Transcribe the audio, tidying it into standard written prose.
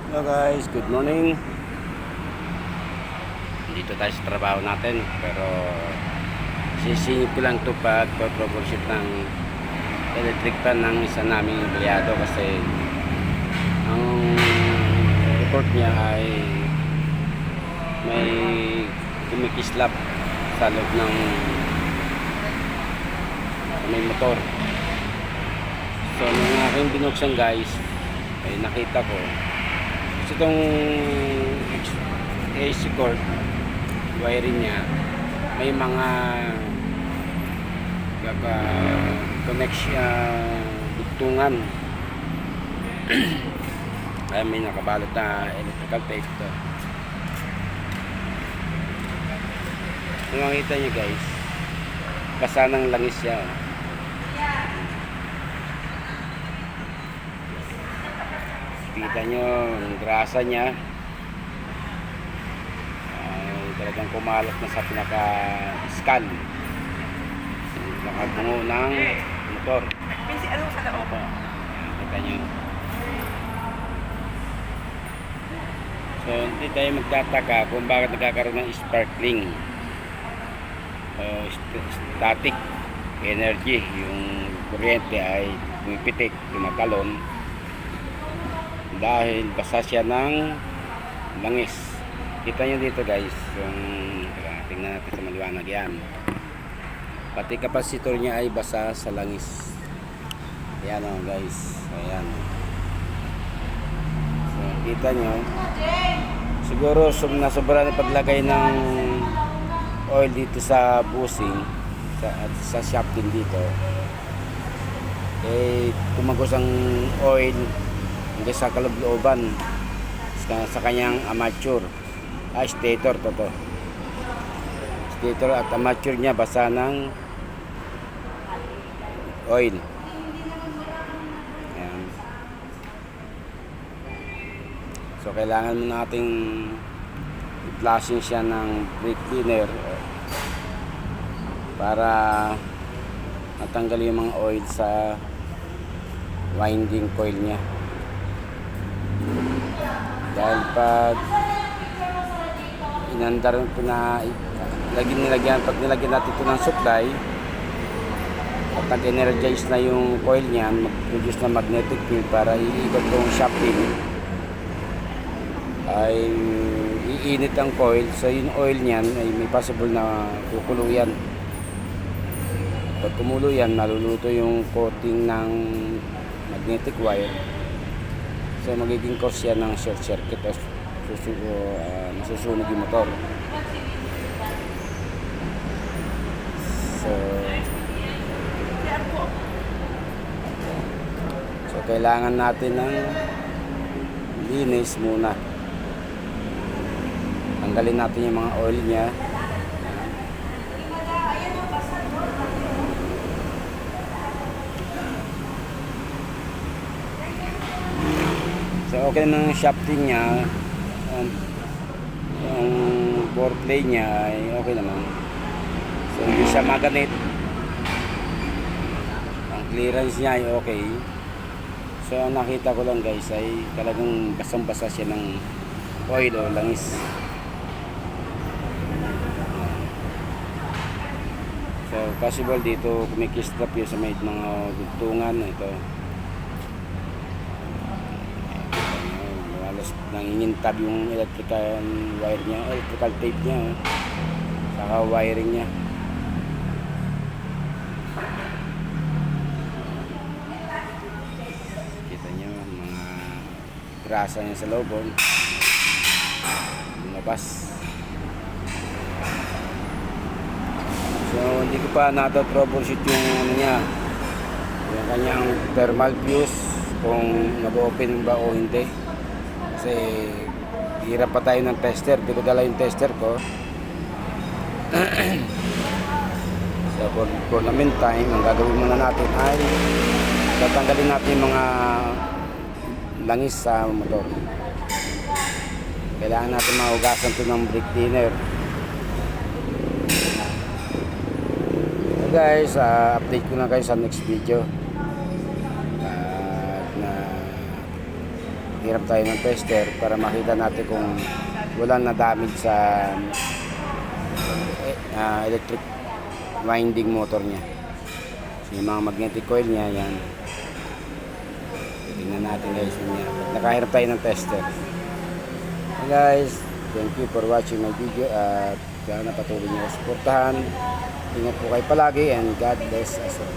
Hello guys, good morning. Dito tayo sa trabaho natin, pero sisingit ko lang ito pag troubleshoot ng electric fan ng isa naming empleyado kasi ang report niya ay may kumikislap sa loob ng may motor. So nung aking binuksan guys, ay nakita ko itong AC cord wiring niya may mga connection bugtungan ay may nakabalot na electrical tape to. Kung makita nyo guys, basa ng langis siya. Kita nyo ang grasa niya ay talagang kumalat na sa pinaka skull, nakabungo ng motor. Ano sa loob? Kita nyo. So hindi tayo magtataka kung bakit nagkakaroon ng sparkling o static energy. Yung kuryente ay pumipitik, tumatalon dahil basa siya ng langis. Kita nyo dito guys, yung tingnan natin sa maliwanag yan, pati kapasitor niya ay basa sa langis. Ayan o guys, ayan. So kita nyo, siguro sobra na paglagay ng oil dito sa bushing sa shaft din dito, eh tumagos ang oil hanggang sa kalooban sa kanyang armature, stator stator at armature niya basa ng oil. Ayan. So kailangan mo nating i-flushing siya ng brake cleaner para matanggal yung mga oil sa winding coil niya. Dahil pag inandar po na pag nilagyan natin ito ng supply at nag-energize na yung coil niyan, mag-produce na magnetic field para iikot yung shafting, ay iinit ang coil. So yung oil niyan ay may possible na kukulo yan. Pag kumulo yan, maluluto yung coating ng magnetic wire. So magiging cause yan ng short circuit o masusunog yung motor. So kailangan natin ng linis muna. Tanggalin natin yung mga oil niya. So okay naman yung shafting niya, yung bore play niya ay okay naman. So hindi siya maganit, ang clearance niya ay okay. So nakita ko lang guys ay talagang basang basa siya ng oil o langis. So possible dito kumikislap yun sa may mga bugtungan ito. Nangingintab yung electrical wire niya, electrical tape niya, saka wiring niya. Kita niyo mga grasa niya sa loob, lumabas. So hindi ko pa troubleshoot yung ano niya, yung kanyang thermal fuse, kung nag-open ba o hindi. Kasi hirap pa tayo ng tester, hindi ko dala yung tester ko. So for the meantime, ang gagawin muna natin ay tatanggalin natin yung mga langis sa motor. Kailangan natin mahugasan ito ng brake cleaner. So guys, update ko na kayo sa next video. Hirap tayo ng tester para makita natin kung walang na damage sa electric winding motor niya. So, yung mga magnetic coil niya, yan. Tingnan natin guys. Nakahirap tayo ng tester. Hey guys, thank you for watching my video at sana patuloy niyo suportahan. Ingat po kayo palagi and God bless us all.